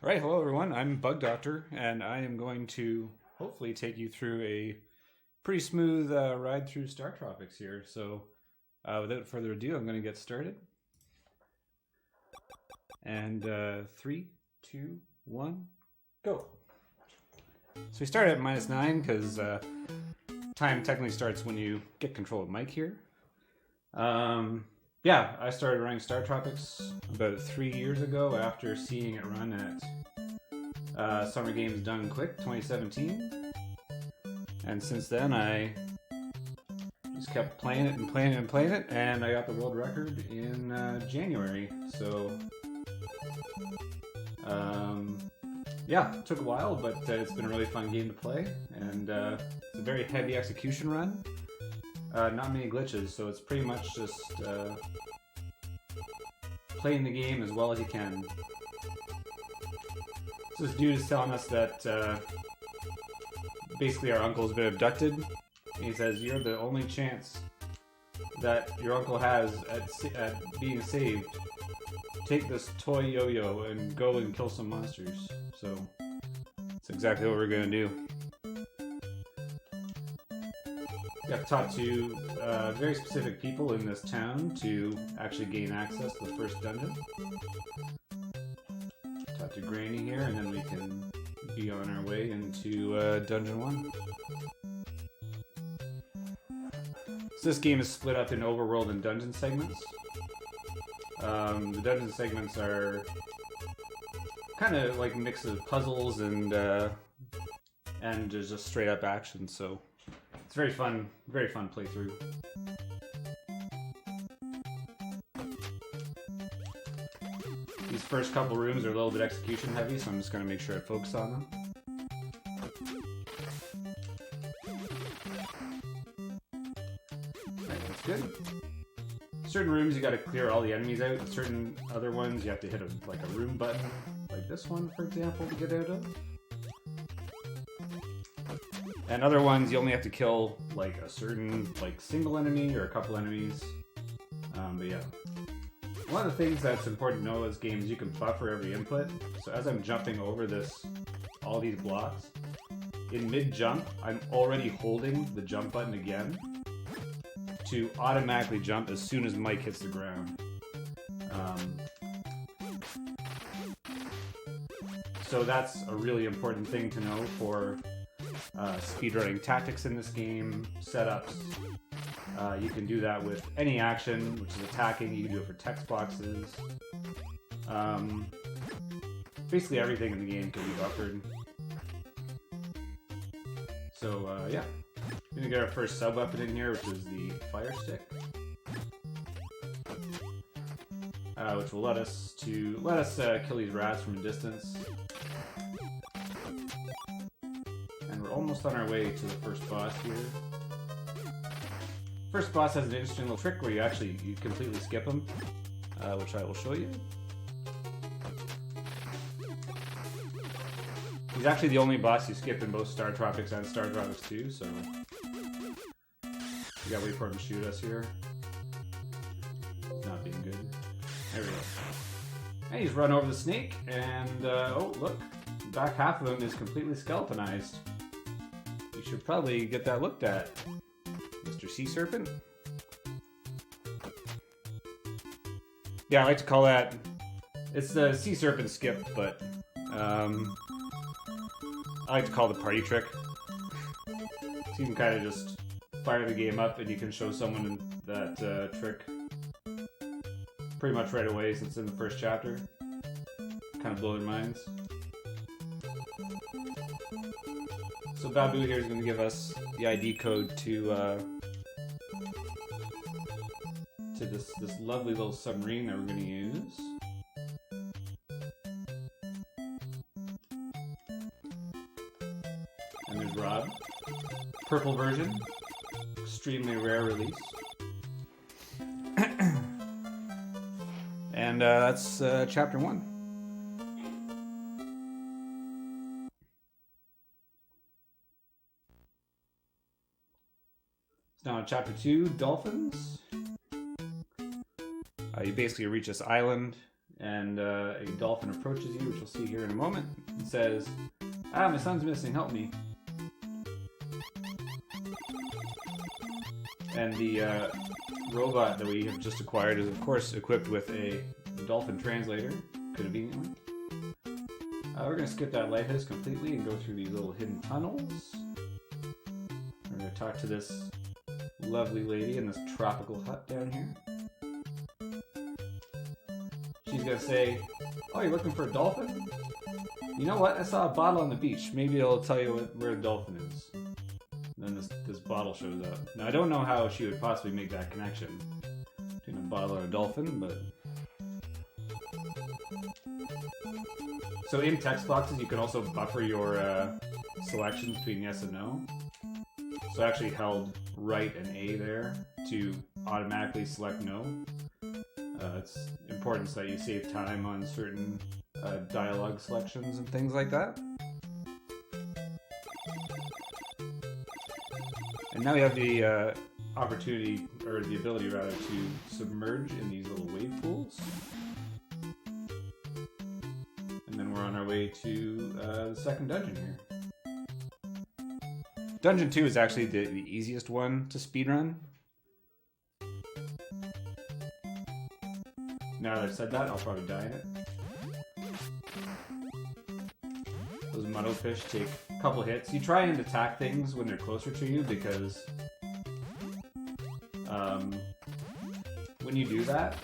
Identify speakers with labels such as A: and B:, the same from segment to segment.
A: All right, hello everyone. I'm BugDoctor, and I am going to hopefully take you through a pretty smooth ride through StarTropics here. So, without further ado, I'm going to get started. And 3, 2, 1, go. So we start at -9 because time technically starts when you get control of Mike here. Yeah, I started running StarTropics about 3 years ago after seeing it run at Summer Games Done Quick 2017. And since then I just kept playing it and playing it and playing it, and I got the world record in January. So yeah, it took a while, but it's been a really fun game to play, and it's a very heavy execution run. Not many glitches, so it's pretty much just playing the game as well as you can. So this dude is telling us that basically our uncle's been abducted. And he says, you're the only chance that your uncle has at being saved. Take this toy yo-yo and go and kill some monsters. So that's exactly what we're going to do. You have to talk to very specific people in this town to actually gain access to the first dungeon. Talk to Granny here, and then we can be on our way into Dungeon 1. So this game is split up in overworld and dungeon segments. The dungeon segments are kind of like a mix of puzzles and there's just straight up action, so it's very fun playthrough. These first couple rooms are a little bit execution heavy, so I'm just going to make sure I focus on them. Alright, that's good. Certain rooms you got to clear all the enemies out. Certain other ones you have to hit a room button, like this one for example, to get out of. And other ones you only have to kill like a certain single enemy or a couple enemies. But yeah. One of the things that's important to know in this game is you can buffer every input. So as I'm jumping over all these blocks, in mid-jump, I'm already holding the jump button again to automatically jump as soon as Mike hits the ground. So that's a really important thing to know for speedrunning tactics in this game, setups. You can do that with any action, which is attacking. You can do it for text boxes. Basically everything in the game can be buffered. So yeah, we're gonna get our first sub weapon in here, which is the fire stick, which will let us kill these rats from a distance. And we're almost on our way to the first boss here. First boss has an interesting little trick where you completely skip him, which I will show you. He's actually the only boss you skip in both StarTropics and StarTropics 2, so we gotta wait for him to shoot us here. He's not being good. There we go. And he's run over the snake, and oh look, the back half of him is completely skeletonized. You should probably get that looked at, Mr. Sea Serpent. Yeah, I like to call that, it's the Sea Serpent skip, but I like to call it the party trick. So you can kind of just fire the game up and you can show someone that trick pretty much right away since it's in the first chapter. Kind of blow their minds. So Babu here is going to give us the ID code to this lovely little submarine that we're going to use. And there's Rob. Purple version. Extremely rare release. And that's chapter 1. Now in Chapter 2, Dolphins. You basically reach this island, and a dolphin approaches you, which you'll see here in a moment. It says, "Ah, my son's missing, help me." And the robot that we have just acquired is, of course, equipped with a dolphin translator, conveniently. We're going to skip that lighthouse completely and go through these little hidden tunnels. We're going to talk to this lovely lady in this tropical hut down here. She's going to say, "Oh, you're looking for a dolphin? You know what? I saw a bottle on the beach. Maybe it'll tell you where the dolphin is." And then this bottle shows up. Now, I don't know how she would possibly make that connection between a bottle and a dolphin, but... So in text boxes, you can also buffer your selections between yes and no. So I actually held right and A there to automatically select no. It's important so that you save time on certain dialogue selections and things like that. And now we have the opportunity, or the ability rather, to submerge in these little wave pools. And then we're on our way to the second dungeon here. Dungeon 2 is actually the easiest one to speedrun. Now that I've said that, I'll probably die in it. Those muddlefish take a couple hits. You try and attack things when they're closer to you because when you do that,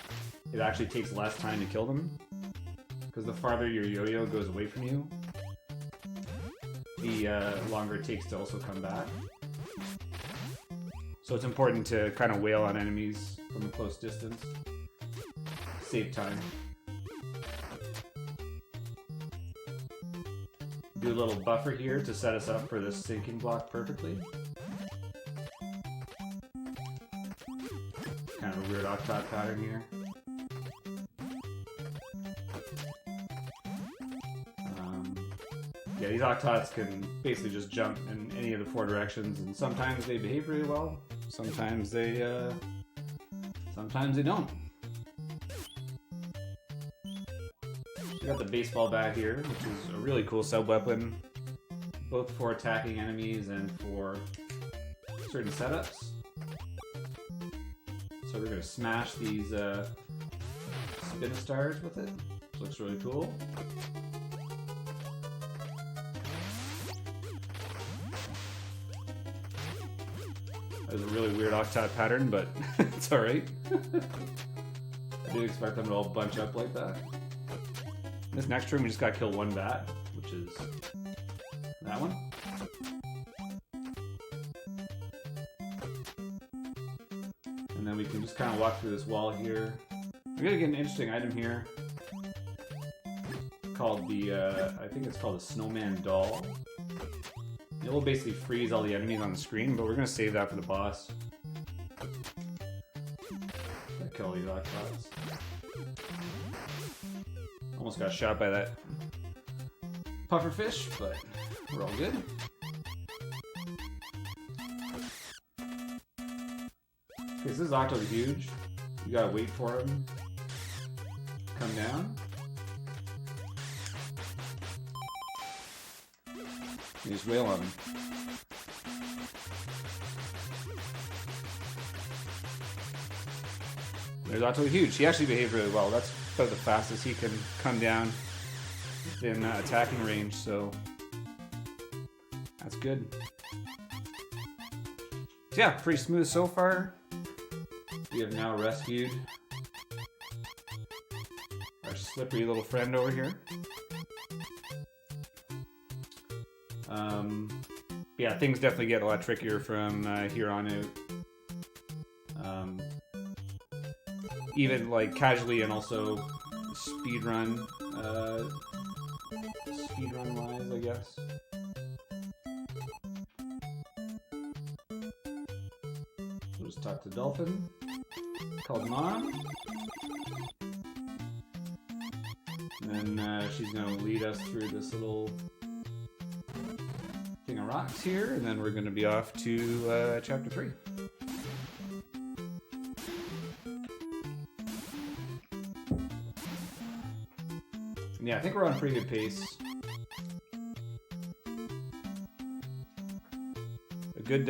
A: it actually takes less time to kill them. Because the farther your yo-yo goes away from you, the longer it takes to also come back. So it's important to kind of wail on enemies from a close distance. Save time. Do a little buffer here to set us up for this sinking block perfectly. Kind of a weird octot pattern here. Yeah, these octots can basically just jump in any of the four directions, and sometimes they behave really well. Sometimes they don't. We got the baseball bat here, which is a really cool sub-weapon, both for attacking enemies and for certain setups. So we're going to smash these spin-stars with it, which looks really cool. That was a really weird octot pattern, but it's alright. I didn't expect them to all bunch up like that. In this next room, we just gotta kill one bat, which is that one. And then we can just kind of walk through this wall here. We're gonna get an interesting item here called the, I think it's called the Snowman Doll. It will basically freeze all the enemies on the screen, but we're gonna save that for the boss. Kill these octops. Almost got shot by that pufferfish, but we're all good. Okay, so this octo is huge. You gotta wait for him to come down. You just wail on him. There's Octo huge. He actually behaved really well. That's about the fastest he can come down in attacking range, so that's good. So yeah, pretty smooth so far. We have now rescued our slippery little friend over here. Yeah, things definitely get a lot trickier from here on out. Even like casually and also speedrun wise, I guess. We'll just talk to Dolphin. Called Mom. And then she's gonna lead us through this little thing of rocks here, and then we're gonna be off to chapter 3. Yeah, I think we're on a pretty good pace. A good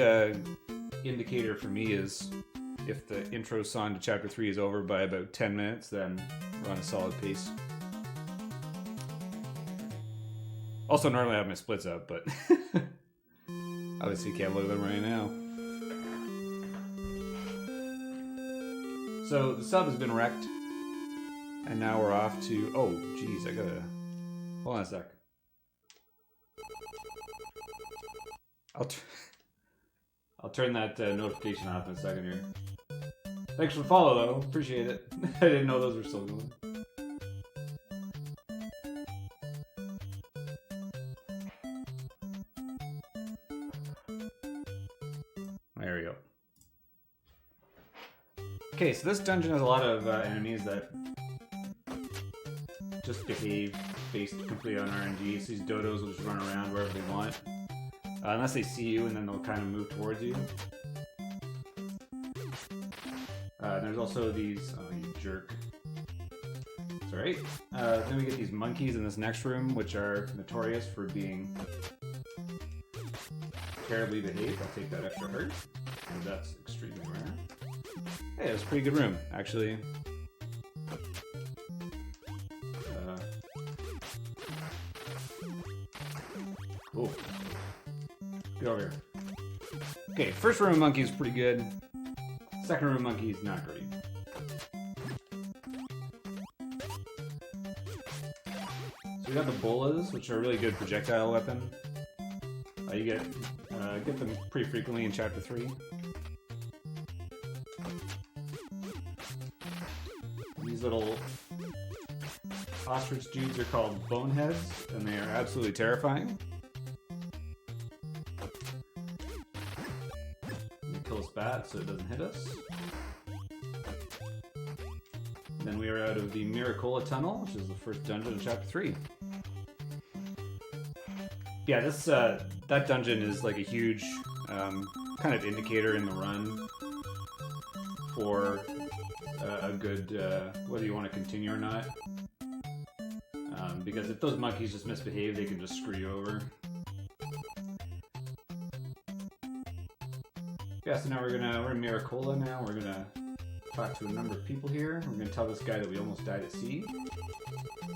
A: indicator for me is if the intro song to Chapter 3 is over by about 10 minutes, then we're on a solid pace. Also, normally I have my splits up, but obviously can't look at them right now. So the sub has been wrecked, and now we're off to... Oh, geez, I gotta... Hold on a sec. I'll turn that notification off in a second here. Thanks for the follow, though. Appreciate it. I didn't know those were still going. There we go. Okay, so this dungeon has a lot of enemies that just behave based completely on RNG. So these dodos will just run around wherever they want. Unless they see you, and then they'll kind of move towards you. There's also these... Oh, you jerk. It's alright. Then we get these monkeys in this next room, which are notorious for being terribly behaved. I'll take that extra hurt, and that's extremely rare. Hey, it's a pretty good room, actually. Cool. Get over here. Okay, first room of monkeys is pretty good. Second room of monkeys, not great. So we got the bolas, which are a really good projectile weapon. You get them pretty frequently in Chapter 3. These little ostrich dudes are called boneheads, and they are absolutely terrifying. We kill this bat so it doesn't hit us. Then we are out of the Miracola Tunnel, which is the first dungeon of Chapter 3. Yeah, this that dungeon is like a huge kind of indicator in the run for a good whether you want to continue or not. Because if those monkeys just misbehave, they can just screw you over. Yeah, so now we're in Miracola now. We're gonna talk to a number of people here. We're gonna tell this guy that we almost died at sea.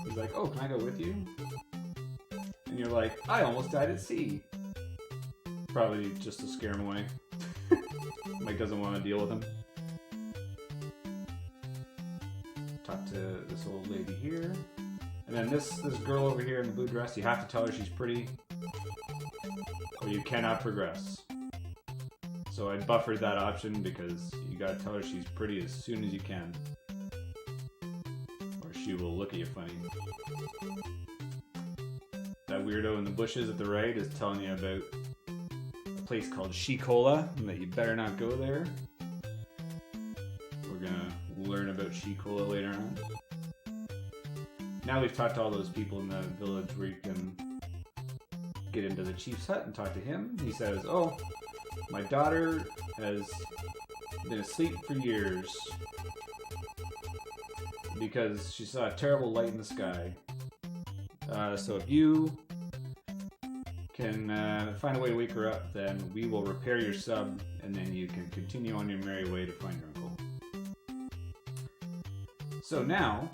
A: He's like, "Oh, can I go with you?" And you're like, "I almost died at sea." Probably just to scare him away. Mike doesn't want to deal with him. Talk to this old lady here. And then this girl over here in the blue dress, you have to tell her she's pretty, or you cannot progress. So I buffered that option because you gotta tell her she's pretty as soon as you can, or she will look at you funny. That weirdo in the bushes at the right is telling you about a place called She-Cola, and that you better not go there. We're gonna learn about She-Cola later on. Now we've talked to all those people in the village where you can get into the chief's hut and talk to him. He says, "Oh, my daughter has been asleep for years because she saw a terrible light in the sky. So if you can find a way to wake her up, then we will repair your sub, and then you can continue on your merry way to find your uncle." So now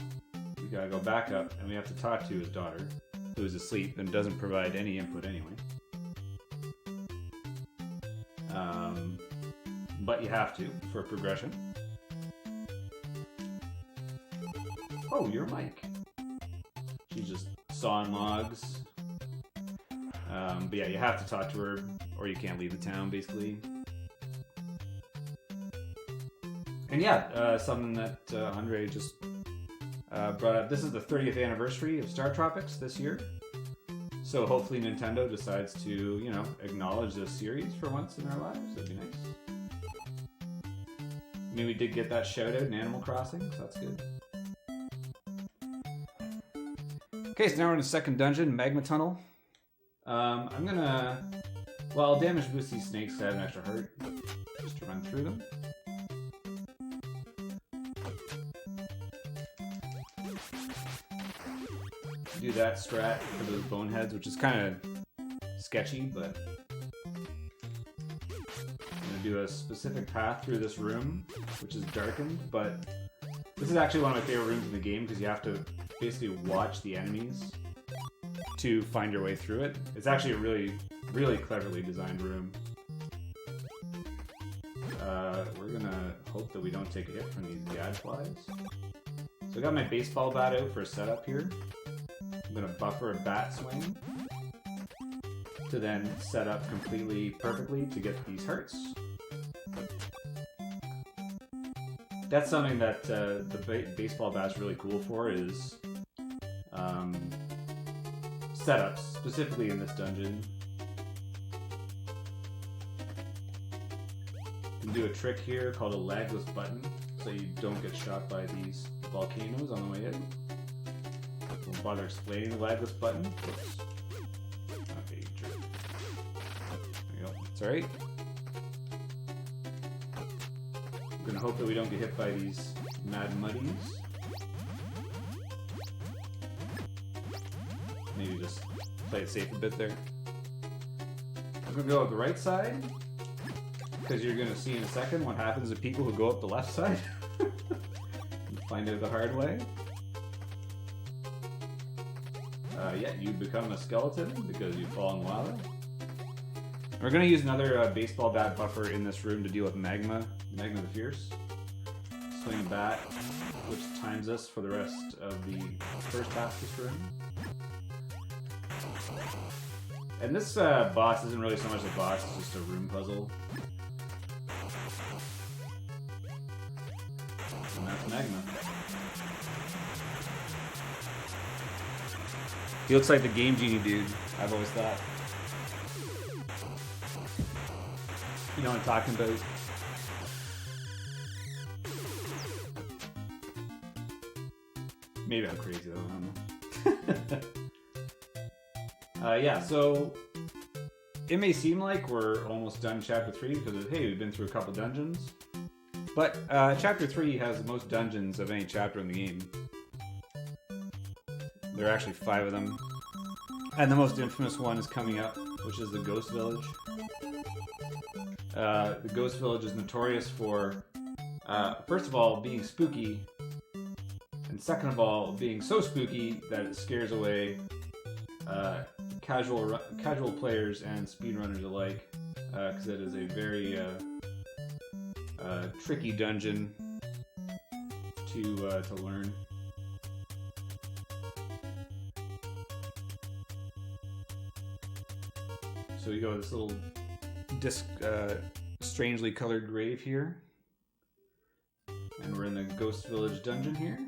A: we gotta go back up, and we have to talk to his daughter, who is asleep and doesn't provide any input anyway. But you have to for progression. Oh, you're Mike. She's just sawing logs. But yeah, you have to talk to her, or you can't leave the town, basically. And yeah, something that Andre just brought up. This is the 30th anniversary of StarTropics this year. So hopefully Nintendo decides to, you know, acknowledge this series for once in their lives. That'd be nice. I mean, we did get that shout out in Animal Crossing, so that's good. Okay, so now we're in the second dungeon, Magma Tunnel. I'm gonna... Well, I'll damage boost these snakes to have an extra heart, just to run through them. do that strat for those boneheads, which is kind of sketchy, but I'm going to do a specific path through this room, which is darkened, but this is actually one of my favorite rooms in the game because you have to basically watch the enemies to find your way through it. It's actually a really cleverly designed room. We're gonna hope that we don't take a hit from these gadflies. So I got my baseball bat out for a setup here. I'm gonna buffer a bat swing to then set up completely perfectly to get these hearts. That's something that the baseball bat's really cool for, is setups, specifically in this dungeon. You can do a trick here called a lagless button, so you don't get shot by these volcanoes on the way in. Won't bother explaining the lagless button. Whoops. Okay, you jerk. There you go. It's alright. I'm gonna hope that we don't get hit by these mad muddies. Maybe just play it safe a bit there. I'm gonna go up the right side, because you're gonna see in a second what happens to people who go up the left side. Find out the hard way. Yeah, you become a skeleton because you fall in lava. We're gonna use another baseball bat buffer in this room to deal with Magma the Fierce. Swing a bat, which times us for the rest of the first half of this room. And this boss isn't really so much a boss, it's just a room puzzle. And that's Magma. He looks like the Game Genie dude, I've always thought. You know what I'm talking about? Maybe I'm crazy though, I don't know. Yeah, so it may seem like we're almost done Chapter 3 because, hey, we've been through a couple dungeons. But Chapter 3 has the most dungeons of any chapter in the game. There are actually 5 of them. And the most infamous one is coming up, which is the Ghost Village. The Ghost Village is notorious for, first of all, being spooky, and second of all, being so spooky that it scares away casual players and speedrunners alike, because it is a very tricky dungeon to learn. So we go to this little strangely colored grave here, and we're in the Ghost Village dungeon here.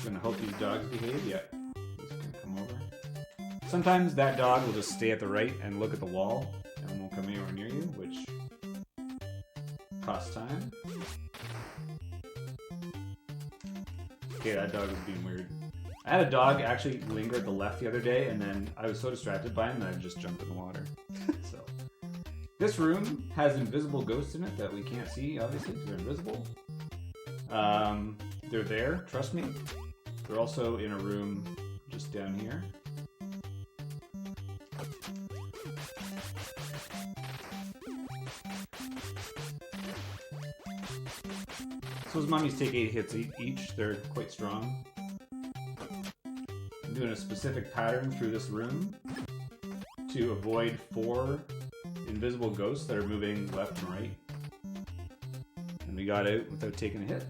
A: Gonna hope these dogs behave. Yeah, he's gonna come over. Sometimes that dog will just stay at the right and look at the wall and won't come anywhere near you, which costs time. Okay, that dog is being weird. I had a dog actually linger at the left the other day, and then I was so distracted by him that I just jumped in the water. So, this room has invisible ghosts in it that we can't see, obviously, because they're invisible. They're there, trust me. They're also in a room just down here. So those mummies take 8 hits each. They're quite strong. I'm doing a specific pattern through this room to avoid 4 invisible ghosts that are moving left and right. And we got out without taking a hit.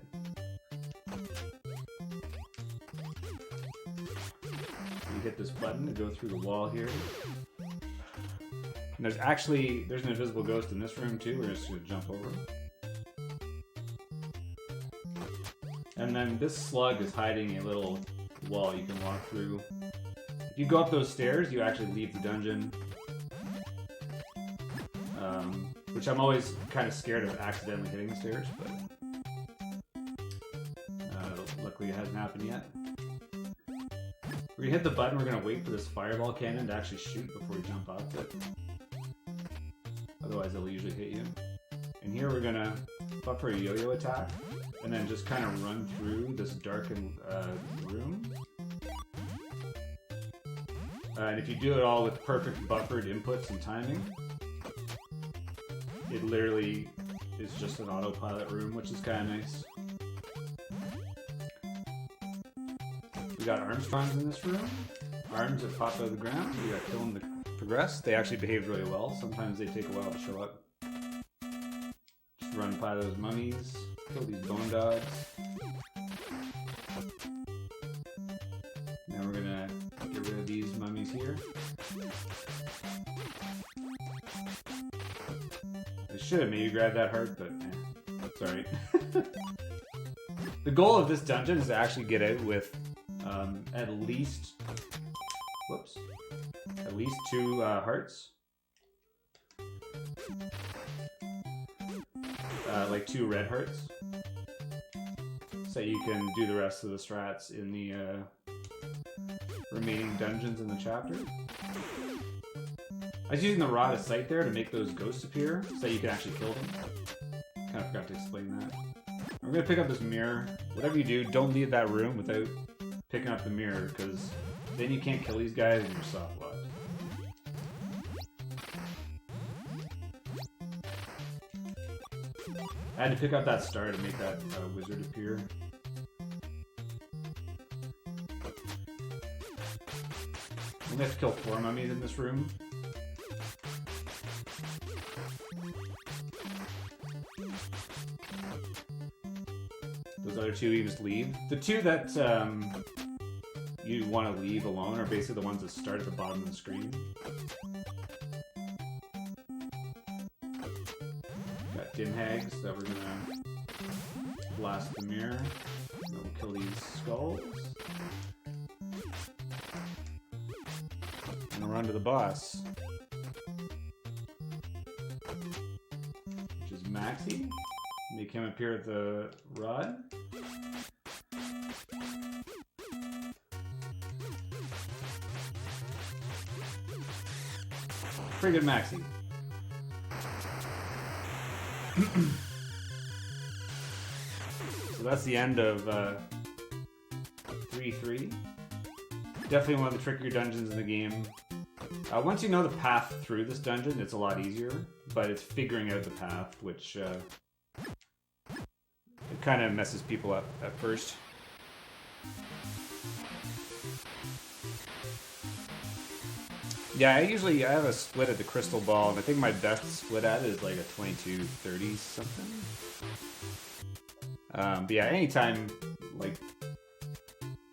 A: You hit this button to go through the wall here. And there's an invisible ghost in this room too. We're just going to jump over. And then this slug is hiding a little wall you can walk through. If you go up those stairs, you actually leave the dungeon. Which I'm always kind of scared of accidentally hitting the stairs, but luckily it hasn't happened yet. We're gonna hit the button, we're gonna wait for this fireball cannon to actually shoot before we jump off it. Otherwise it'll usually hit you. And here we're gonna buffer a yo-yo attack. and then just kind of run through this darkened room. And if you do it all with perfect buffered inputs and timing, it literally is just an autopilot room, which is kind of nice. We got Armstrongs in this room. Arms that pop out of the ground. We got Kill 'em to progress. They actually behaved really well. Sometimes they take a while to show up. Just run by those mummies. Kill these bone dogs. Now we're gonna get rid of these mummies here. I should have maybe grabbed that heart, but that's alright. The goal of this dungeon is to actually get out with at least 2 hearts. Like 2 red hearts. So you can do the rest of the strats in the remaining dungeons in the chapter. I was using the Rod of Sight there to make those ghosts appear, so you can actually kill them. Kind of forgot to explain that. I'm gonna pick up this mirror. Whatever you do, don't leave that room without picking up the mirror, because then you can't kill these guys and you're soft locked. I had to pick up that star to make that wizard appear. We have to kill 4 mummies in this room. Those other 2 you just leave. The 2 that you want to leave alone are basically the ones that start at the bottom of the screen. Got dim hags that we're gonna blast the mirror. Then we'll kill these skulls. And we'll run to the boss, which is Maxie. Make him appear at the rod. Pretty good Maxie. So that's the end of 3-3. Definitely one of the trickier dungeons in the game. Once you know the path through this dungeon, it's a lot easier, but it's figuring out the path, which it kind of messes people up at first. Yeah, I have a split at the crystal ball, and I think my best split at it is like a 22-30 something. But yeah, anytime, like,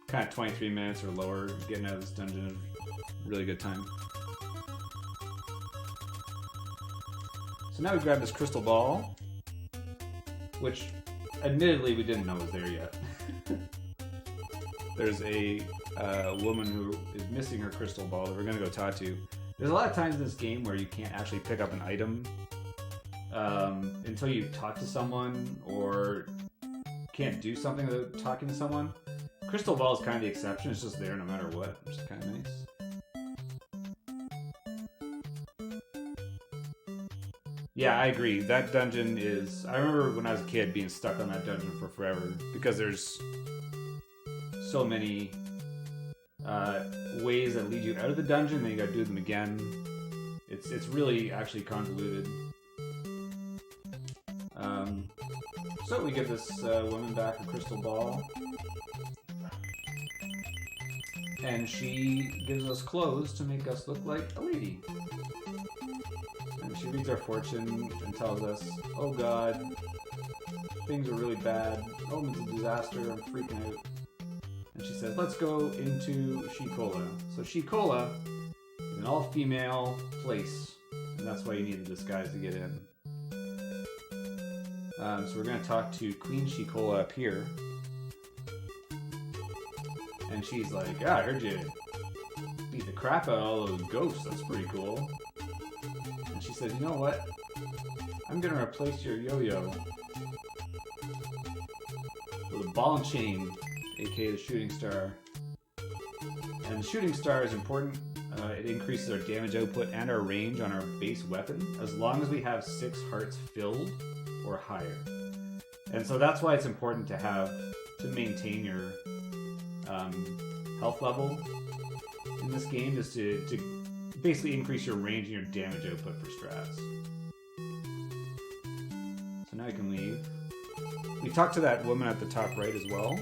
A: kind of 23 minutes or lower, getting out of this dungeon is a really good time. So now we grab this crystal ball, which, admittedly, we didn't know was there yet. There's a woman who is missing her crystal ball that we're going to go talk to. There's a lot of times in this game where you can't actually pick up an item until you talk to someone, or can't do something without talking to someone. Crystal ball is kind of the exception. It's just there no matter what, which is kind of nice. Yeah, I agree. That dungeon is... I remember when I was a kid being stuck on that dungeon for forever, because there's so many ways that lead you out of the dungeon, then you gotta do them again. It's really actually convoluted. So we give this woman back a crystal ball, and she gives us clothes to make us look like a lady. And she reads our fortune and tells us, "Oh God, things are really bad. Omen's a disaster. I'm freaking out." And she says, "Let's go into Shikola." So Shikola is an all-female place, and that's why you need a disguise to get in. So we're going to talk to Queen Shikola up here. And she's like, "Yeah, I heard you beat the crap out of all those ghosts. That's pretty cool." And she says, "You know what? I'm going to replace your yo-yo with a ball and chain, aka the shooting star." And the shooting star is important. It increases our damage output and our range on our base weapon as long as we have 6 hearts filled or higher. And so that's why it's important to maintain your health level in this game, is to basically increase your range and your damage output for strats. So now you can leave. We talked to that woman at the top right as well,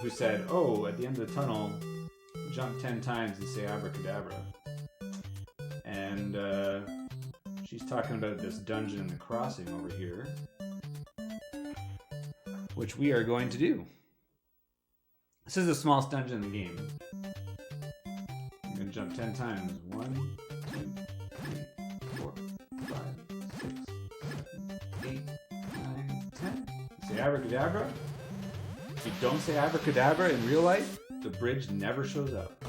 A: who said, oh, at the end of the tunnel, jump 10 times and say abracadabra. And she's talking about this dungeon in the crossing over here, which we are going to do. This is the smallest dungeon in the game. You're going to jump 10 times. 1, 2, 3, 4, 5, 6, 7, 8, 9, 10. Say abracadabra. If you don't say abracadabra in real life, the bridge never shows up.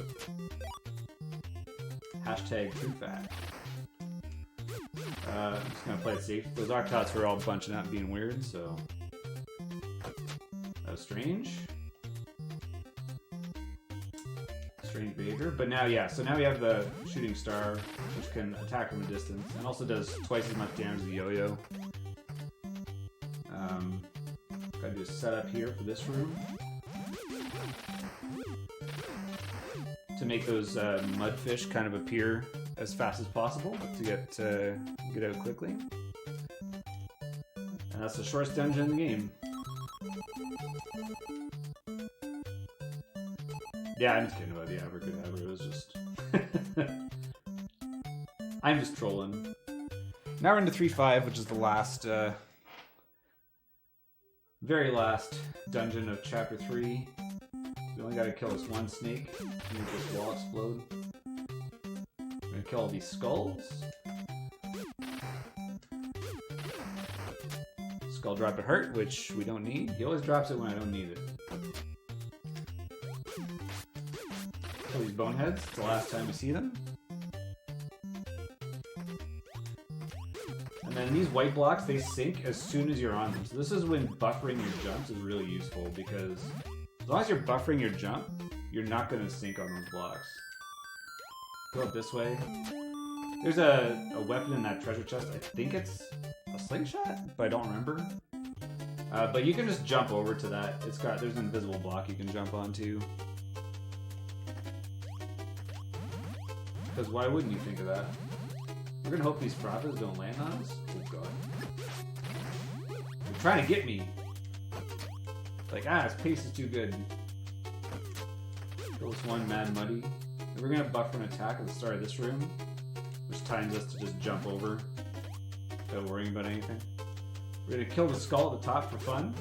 A: Hashtag true fact. I'm just going to play it safe. Those Octots were all bunching up and being weird, so that was strange. Strange behavior. But now, yeah, so now we have the shooting star, which can attack from a distance, and also does twice as much damage as the yo-yo. Gotta do a setup here for this room to make those mudfish kind of appear as fast as possible to get out quickly. And that's the shortest dungeon in the game. Yeah, I'm just kidding about the abracadabra. It was just... I'm just trolling. Now we're into 3-5, which is the last, very last dungeon of Chapter 3. We only gotta kill this one snake to make this wall explode. We're gonna kill all these skulls. Skull drop a heart, which we don't need. He always drops it when I don't need it. Kill these boneheads. It's the last time we see them. And then these white blocks, they sink as soon as you're on them. So this is when buffering your jumps is really useful, because as long as you're buffering your jump, you're not going to sink on those blocks. Go up this way. There's a weapon in that treasure chest. I think it's a slingshot, but I don't remember. But you can just jump over to that. There's an invisible block you can jump onto. Because why wouldn't you think of that? We're gonna hope these frottas don't land on us. Oh god. They're trying to get me. Like, his pace is too good. Kill this one Mad Muddy. And we're gonna buffer an attack at the start of this room, which times us to just jump over without worrying about anything. We're gonna kill the skull at the top for fun,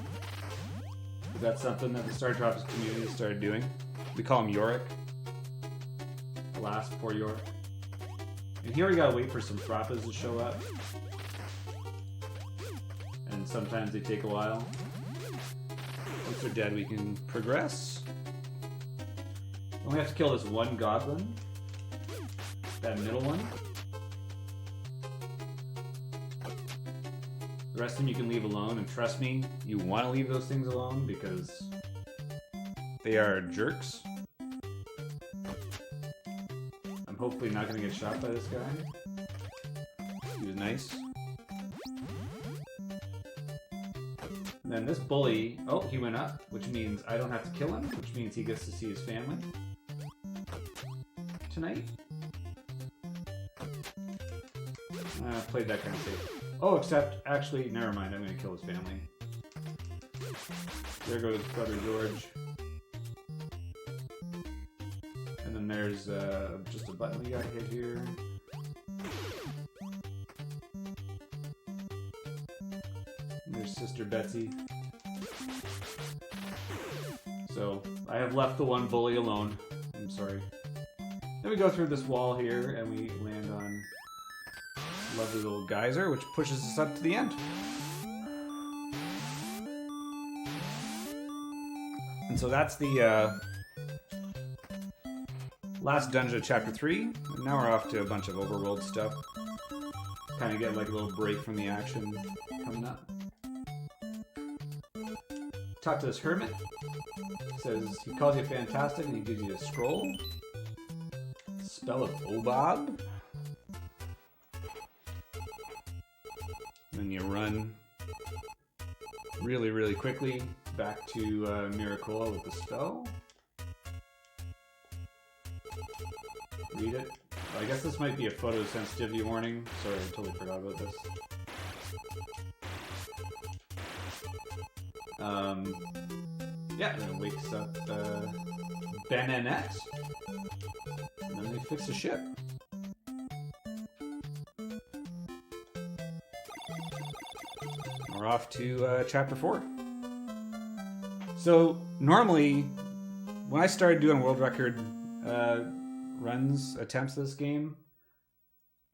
A: because that's something that the StarTropics community started doing. We call him Yorick. Alas, poor Yorick. And here we gotta wait for some frappas to show up. And sometimes they take a while. Once they're dead, we can progress. We only have to kill this one goblin. That middle one. The rest of them you can leave alone, and trust me, you want to leave those things alone because they are jerks. I'm hopefully not going to get shot by this guy. He was nice. And then this bully, oh, he went up, which means I don't have to kill him, which means he gets to see his family tonight. I played that kind of safe. Oh, except, actually, never mind, I'm going to kill his family. There goes Brother George. And then there's just a button we gotta hit here. And there's Sister Betsy. So, I have left the one bully alone. I'm sorry. Then we go through this wall here, and we land on lovely little geyser, which pushes us up to the end. And so that's the last dungeon of Chapter 3. And now we're off to a bunch of overworld stuff. Kind of get like a little break from the action coming up. Talk to this hermit. Says he calls you fantastic and he gives you a scroll. Spell of Obob. And then you run really quickly back to Miracola with the spell. Read it. I guess this might be a photosensitivity warning. Sorry, I totally forgot about this. Yeah, then it wakes up Ben and Annette, and then they fix the ship. We're off to chapter 4. So normally, when I started doing world record attempts this game,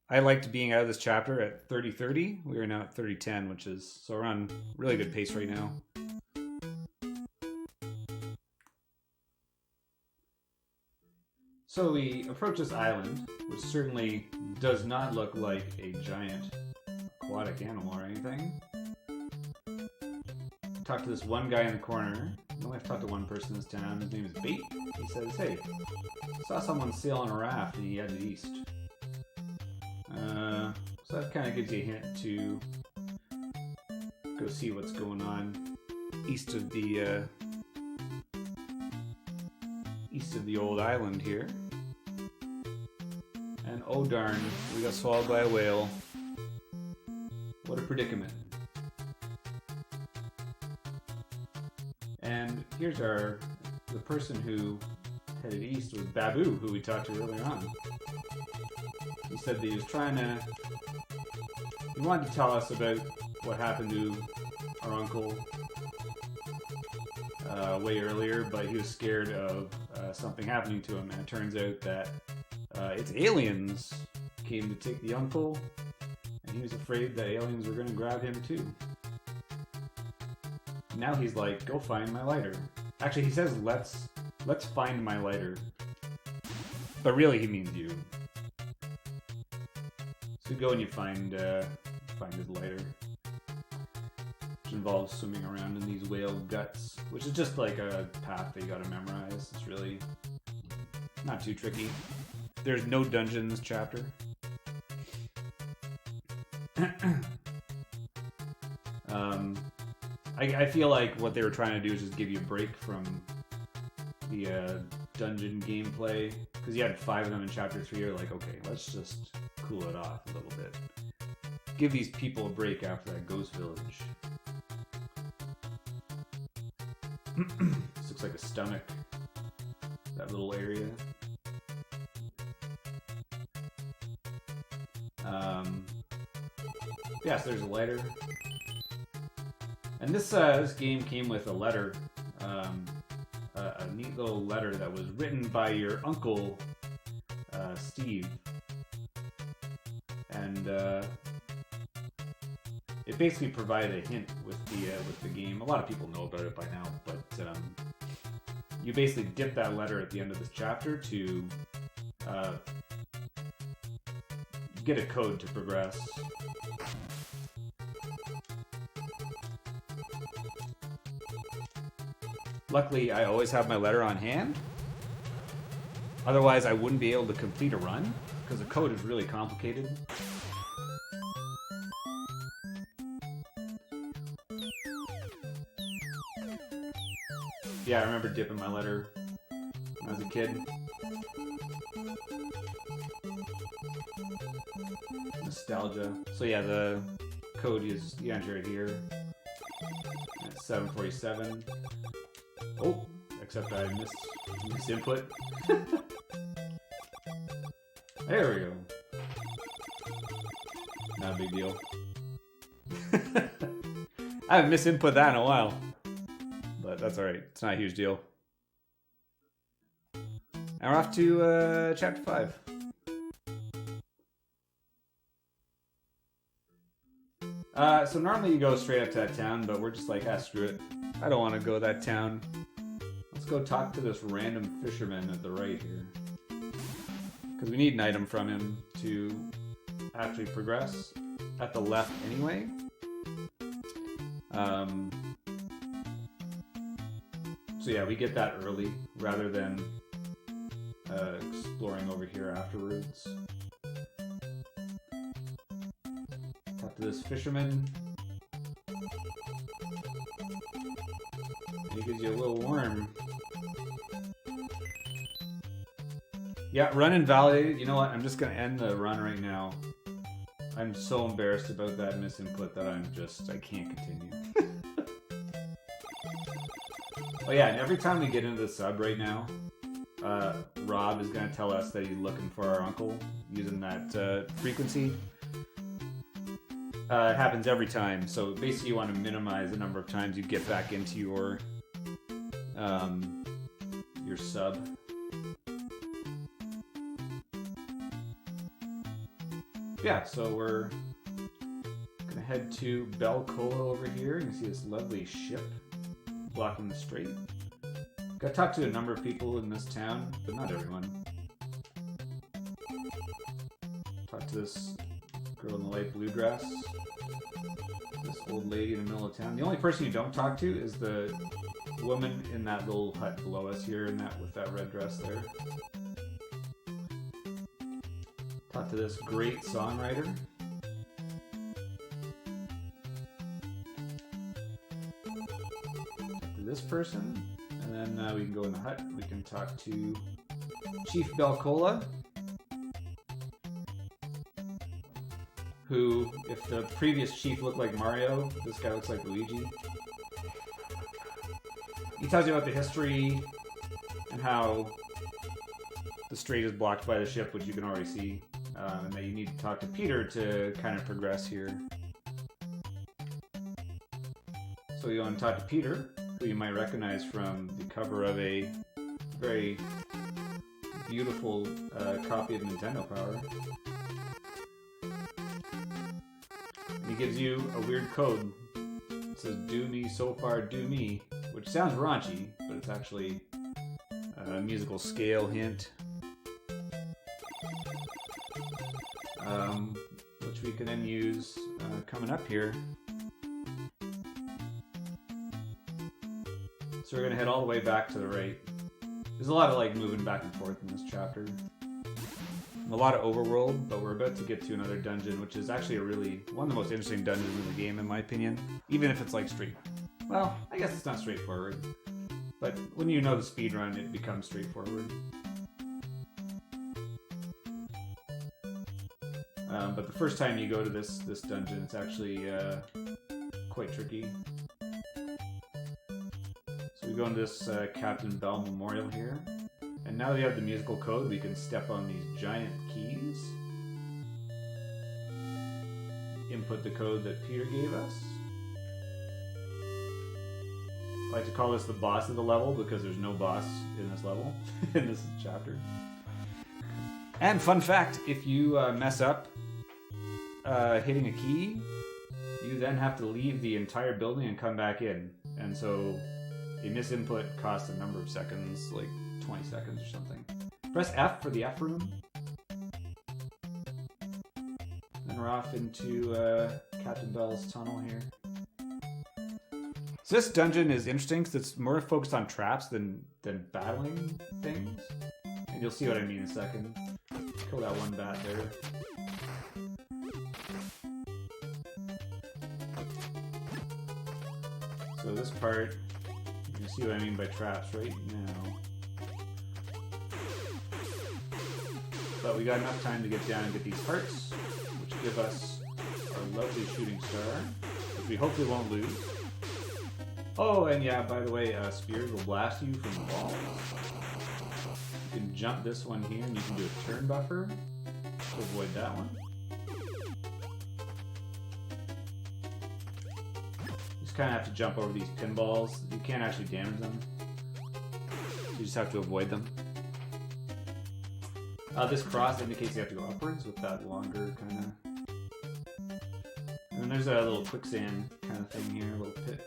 A: I liked being out of this chapter at 30:30. We are now at 30:10, which is, so we're on really good pace right now. So we approach this island, which certainly does not look like a giant aquatic animal or anything. Talk to this one guy in the corner. We only have to talk to one person in this town. His name is Bait. He says, hey, saw someone sail on a raft and he headed east. So that kind of gives you a hint to go see what's going on east of the old island here. And oh darn, we got swallowed by a whale. What a predicament. And here's the person who headed east was Babu, who we talked to earlier on. He said that he was he wanted to tell us about what happened to our uncle way earlier, but he was scared of something happening to him, and it turns out that it's aliens came to take the uncle, and he was afraid that aliens were going to grab him too. Now he's like, go find my lighter. Actually, he says, let's find my lighter. But really, he means you. So you go and you find his lighter, which involves swimming around in these whale guts, which is just like a path that you gotta memorize. It's really not too tricky. There's no dungeon in this chapter. I feel like what they were trying to do is just give you a break from the dungeon gameplay, because you had 5 of them in chapter 3. You're like, okay, let's just cool it off a little bit. Give these people a break after that ghost village. This looks like a stomach, that little area. Yeah, so there's a lighter. And this game came with a letter, a neat little letter that was written by your uncle, Steve. And it basically provided a hint with the game. A lot of people know about it by now, but you basically dip that letter at the end of this chapter to get a code to progress. Luckily, I always have my letter on hand. Otherwise, I wouldn't be able to complete a run, because the code is really complicated. Yeah, I remember dipping my letter when I was a kid. Nostalgia. So yeah, the code is, you enter it here. It's 747. Oh, except I missed input. There we go. Not a big deal. I haven't misinput that in a while. But that's alright. It's not a huge deal. And we're off to chapter 5. So normally you go straight up to that town, but we're just like, screw it. I don't want to go to that town. Let's go talk to this random fisherman at the right here. Because we need an item from him to actually progress at the left anyway. So yeah, we get that early rather than exploring over here afterwards. Talk to this fisherman. he gives you a little worm. Yeah, run invalidated. You know what? I'm just gonna end the run right now. I'm so embarrassed about that misinput that I can't continue. Oh yeah, and every time we get into the sub right now, Rob is gonna tell us that he's looking for our uncle using that frequency. It happens every time, so basically you want to minimize the number of times you get back into your sub. Yeah, so we're gonna head to Belcola over here. You can see this lovely ship blocking the strait. Got to talk to a number of people in this town, but not everyone. Talk to this girl in the light blue dress. This old lady in the middle of town. The only person you don't talk to is the woman in that little hut below us here, with that red dress there. Talk to this great songwriter. Talk to this person, and then we can go in the hut. We can talk to Chief Belcola, who, if the previous chief looked like Mario, this guy looks like Luigi. He tells you about the history and how the strait is blocked by the ship, which you can already see, and that you need to talk to Peter to kind of progress here. So you go and talk to Peter, who you might recognize from the cover of a very beautiful copy of Nintendo Power. He gives you a weird code. It says, "Do me so far, do me," which sounds raunchy, but it's actually a musical scale hint. Which we can then use coming up here. So we're going to head all the way back to the right. There's a lot of moving back and forth in this chapter. A lot of overworld, but we're about to get to another dungeon, which is actually one of the most interesting dungeons in the game, in my opinion. Even if it's straight. Well, I guess it's not straightforward. But when you know the speedrun, it becomes straightforward. But the first time you go to this dungeon, it's actually quite tricky. So we go into this Captain Bell Memorial here. And now that we have the musical code, we can step on these giant keys. Input the code that Peter gave us. I like to call this the boss of the level because there's no boss in this level, in this chapter. And fun fact, if you mess up hitting a key, you then have to leave the entire building and come back in. And so a misinput costs a number of seconds, like 20 seconds or something. Press F for the F room. Then we're off into Captain Bell's tunnel here. So this dungeon is interesting because it's more focused on traps than battling things. And you'll see what I mean in a second. Kill that one bat there. So this part, you can see what I mean by traps right now. But we got enough time to get down and get these hearts, which give us our lovely shooting star, which we hopefully won't lose. Oh, and yeah, by the way, spears will blast you from the wall. You can jump this one here, and you can do a turn buffer to avoid that one. You just kind of have to jump over these pinballs. You can't actually damage them. You just have to avoid them. This cross indicates you have to go upwards with that longer kind of... And then there's a little quicksand kind of thing here, a little pit.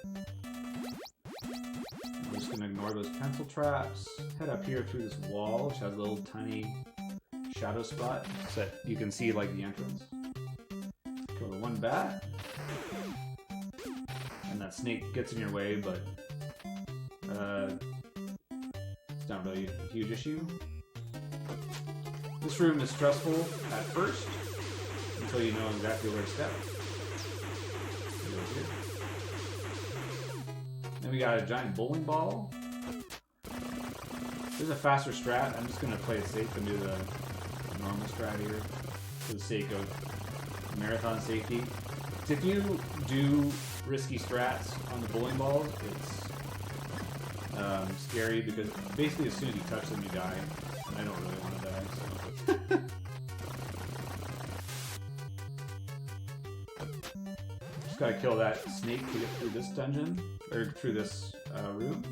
A: I'm just going to ignore those pencil traps. Head up here through this wall, which has a little tiny shadow spot so that you can see the entrance. Kill the one bat. And that snake gets in your way, but it's not really a huge issue. This room is stressful at first, until you know exactly where to step. Then we got a giant bowling ball. There's a faster strat. I'm just going to play it safe and do the normal strat here for the sake of marathon safety. So if you do risky strats on the bowling balls, it's scary because basically as soon as you touch them, you die. And I don't really want to die, so. Just gotta kill that snake to get through this dungeon, or through this room.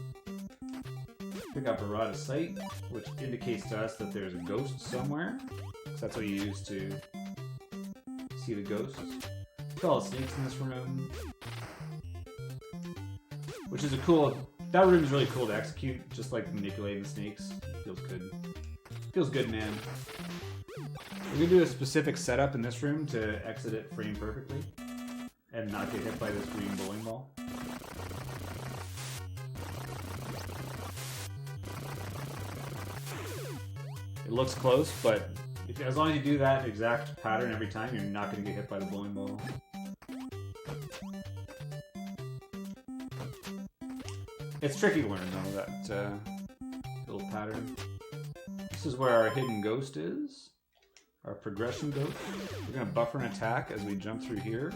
A: Pick up a rod of sight, which indicates to us that there's a ghost somewhere. So that's what you use to see the ghosts. Kill all the snakes in this room. Which is a cool... That room is really cool to execute, just like manipulating the snakes. Feels good. Feels good, man. We're gonna do a specific setup in this room to exit it frame perfectly and not get hit by this green bowling ball. It looks close, but as long as you do that exact pattern every time, you're not going to get hit by the bowling ball. It's tricky to learn, though, that little pattern. This is where our hidden ghost is. Our progression ghost. We're going to buffer an attack as we jump through here,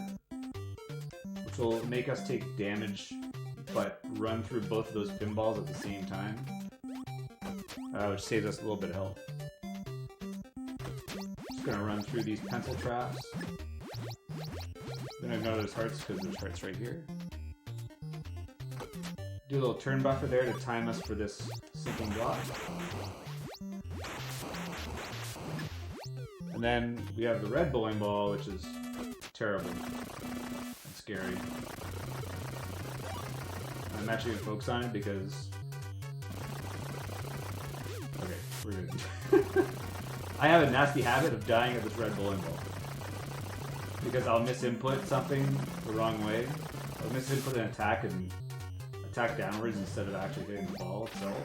A: which will make us take damage, but run through both of those pinballs at the same time, which saves us a little bit of health. Just going to run through these pencil traps. Then ignore those hearts because there's hearts right here. Do a little turn buffer there to time us for this sinking block. And then we have the red bowling ball, which is terrible and scary. I'm actually going to focus on it because... Okay, we're good. I have a nasty habit of dying at this red bowling ball. Because I'll misinput something the wrong way. I'll misinput an attack and attack downwards instead of actually hitting the ball itself.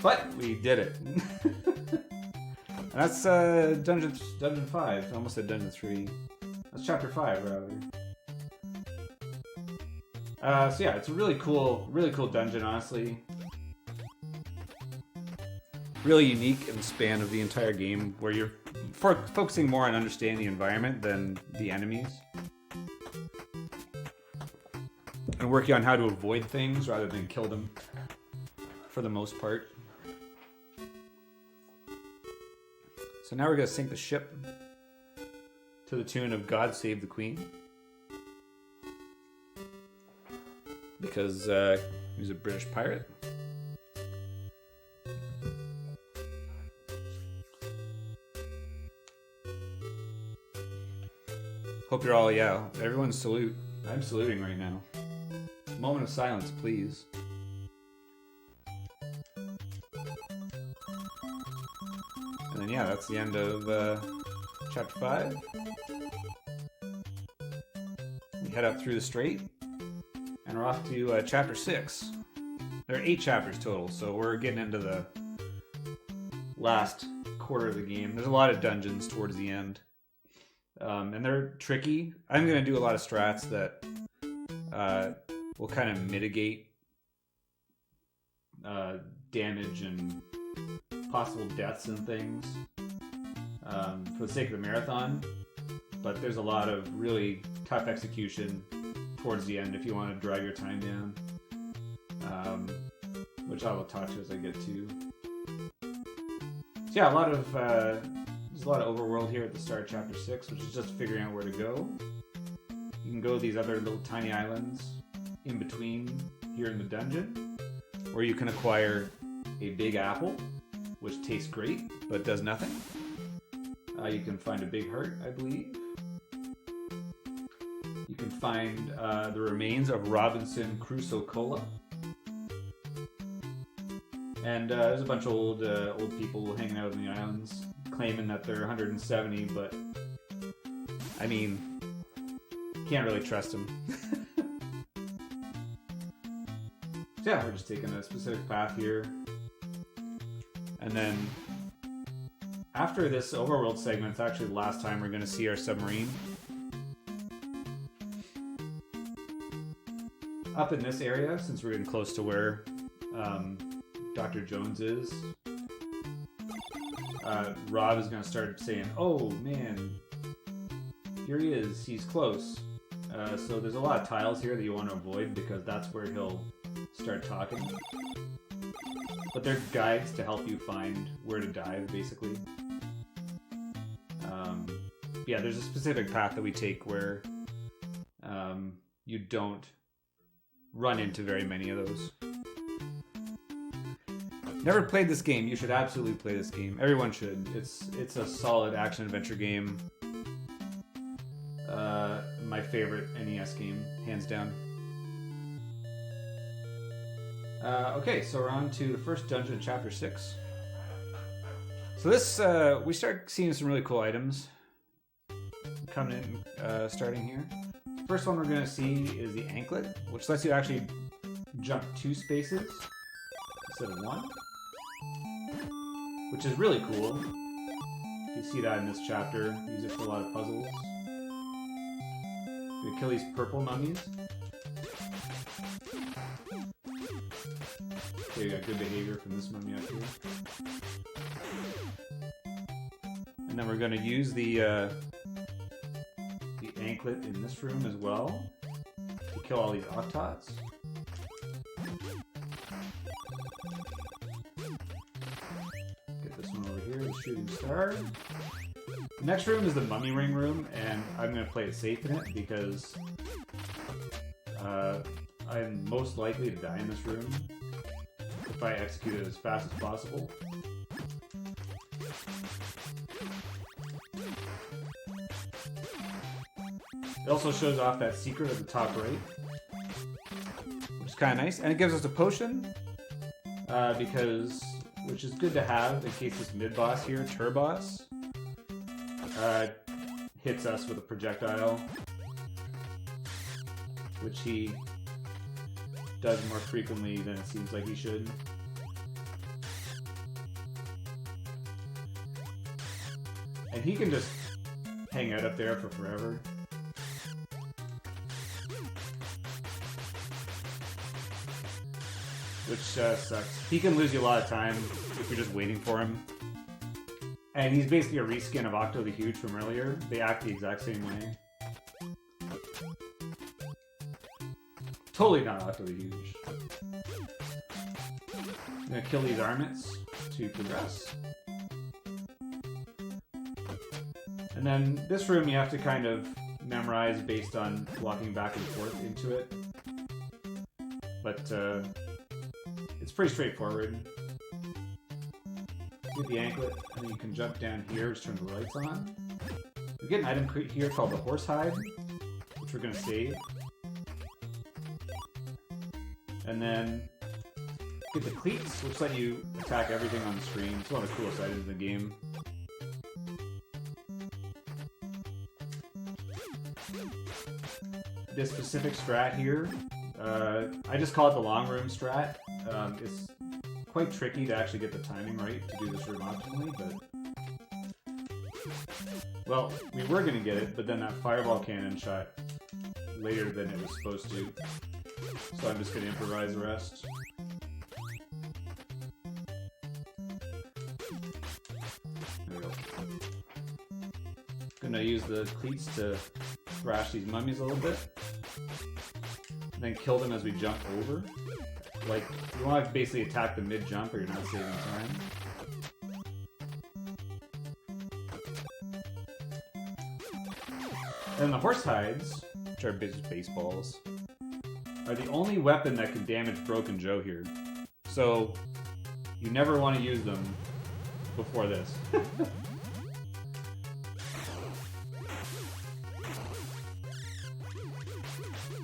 A: But we did it. And that's Dungeon 5. I almost said Dungeon 3. That's Chapter 5, rather. So yeah, it's a really cool dungeon, honestly. Really unique in the span of the entire game, where you're focusing more on understanding the environment than the enemies. And working on how to avoid things rather than kill them, for the most part. So now we're going to sink the ship to the tune of God Save the Queen. Because he's a British pirate. Hope you're all, yeah, everyone salute. I'm saluting right now. Moment of silence, please. And then, yeah, that's the end of Chapter 5. We head up through the Strait, and we're off to Chapter 6. There are 8 chapters total, so we're getting into the last quarter of the game. There's a lot of dungeons towards the end, and they're tricky. I'm going to do a lot of strats that will kind of mitigate damage and possible deaths and things for the sake of the marathon, but there's a lot of really tough execution towards the end if you want to drag your time down, which I will touch as I get to. So yeah, there's a lot of overworld here at the start of Chapter 6, which is just figuring out where to go. You can go to these other little tiny islands in between here in the dungeon, or you can acquire a big apple, which tastes great, but does nothing. You can find a big heart, I believe. You can find the remains of Robinson Crusoe Cola. And there's a bunch of old people hanging out in the islands, claiming that they're 170, but I mean, can't really trust them. So yeah, we're just taking a specific path here. And then after this overworld segment, it's actually the last time we're going to see our submarine. up in this area, since we're getting close to where Dr. Jones is, Rob is going to start saying, "Oh man, here he is, he's close." So there's a lot of tiles here that you want to avoid because that's where he'll start talking. But they're guides to help you find where to dive, basically. Yeah, there's a specific path that we take where you don't run into very many of those. Never played this game. You should absolutely play this game. Everyone should. It's a solid action-adventure game. My favorite NES game, hands down. Okay, so we're on to the first dungeon in Chapter 6. So this, we start seeing some really cool items coming in, starting here. First one we're going to see is the anklet, which lets you actually jump 2 spaces instead of 1, which is really cool. You see that in this chapter. Use it for a lot of puzzles. You kill these purple mummies. Okay, you got good behavior from this mummy up here. And then we're going to use the anklet in this room as well to kill all these octots. Get this one over here, the shooting star. The next room is the mummy ring room, and I'm going to play it safe in it because I'm most likely to die in this room if I execute it as fast as possible. It also shows off that secret at the top right, which is kind of nice, and it gives us a potion, which is good to have in case this mid-boss here, Turboss, hits us with a projectile, which he does more frequently than it seems like he should. And he can just hang out up there for forever. Which sucks. He can lose you a lot of time if you're just waiting for him. And he's basically a reskin of Octo the Huge from earlier. They act the exact same way. Totally not Octo the Huge. I'm gonna kill these armets to progress. And then this room you have to kind of memorize based on walking back and forth into it. But it's pretty straightforward. Get the anklet, and then you can jump down here to turn the lights on. We get an item here called the horse hide, which we're going to save. And then get the cleats, which let you attack everything on the screen. It's one of the coolest items in the game. This specific strat here, I just call it the long room strat. It's quite tricky to actually get the timing right to do this room optimally, but... Well, we were going to get it, but then that fireball cannon shot later than it was supposed to. So I'm just going to improvise the rest. There we go. Gonna use the cleats to thrash these mummies a little bit. And then kill them as we jump over. Like, you want to basically attack the mid-jump or you're not saving time. And the horse hides, which are baseballs, are the only weapon that can damage Broken Joe here. So, you never want to use them before this.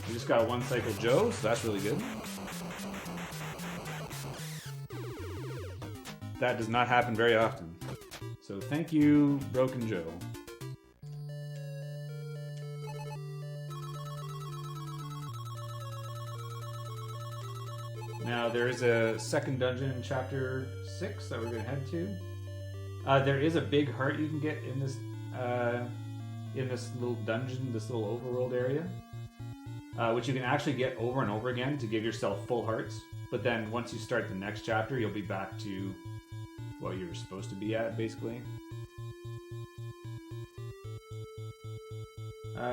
A: We just got one cycle Joe, so that's really good. That does not happen very often. So thank you, Broken Joe. Now there is a second dungeon in Chapter 6 that we're going to head to. There is a big heart you can get in this little dungeon, this little overworld area. which you can actually get over and over again to give yourself full hearts. But then once you start the next chapter, you'll be back to what you were supposed to be at, basically.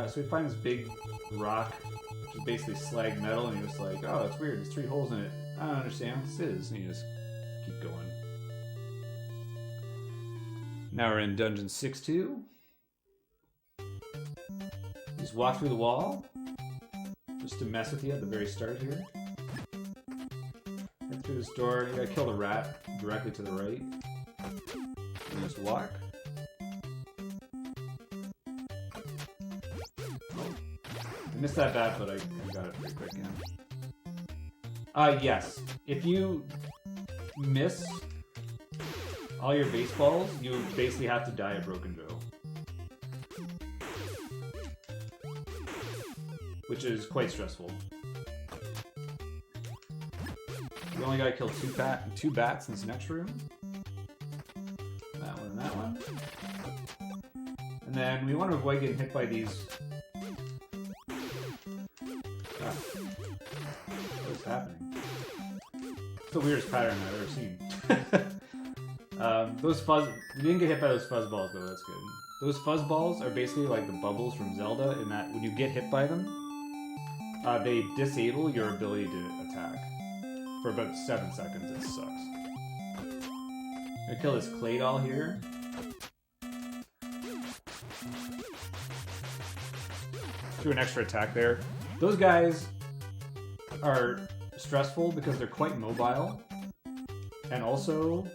A: So we find this big rock, which is basically slag metal, and you're just like, oh, that's weird, there's 3 holes in it. I don't understand what this is. And you just keep going. Now we're in Dungeon 6-2. You just walk through the wall, just to mess with you at the very start here. Head through this door, you gotta kill the rat directly to the right. And just walk. I missed that bat, but I got it pretty quick, yeah. Yes. If you miss all your baseballs, you basically have to die a broken drill. Which is quite stressful. You only gotta kill 2 bats in this next room. That one and that one. And then we want to avoid getting hit by these... What's happening? It's the weirdest pattern I've ever seen. Those fuzz... We didn't get hit by those fuzz balls though, that's good. Those fuzz balls are basically like the bubbles from Zelda in that when you get hit by them, they disable your ability to attack. For about 7 seconds, it sucks. I'm gonna kill this clay doll here. Do an extra attack there. Those guys are stressful because they're quite mobile. And also,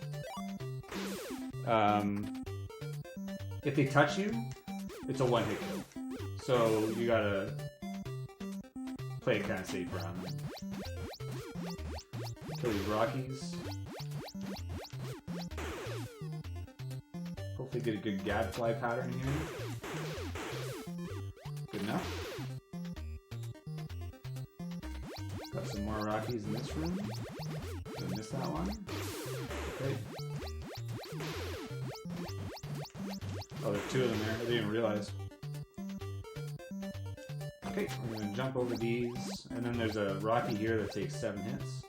A: if they touch you, it's a one-hit kill. So you gotta play it kind of safe around them. Kill these Rockies. Hopefully get a good gadfly pattern here. Good enough. Got some more Rockies in this room. Did I miss that one? Okay. Oh, there's 2 of them there. I didn't even realize. Okay, we're gonna jump over these, and then there's a Rocky here that takes 7 hits.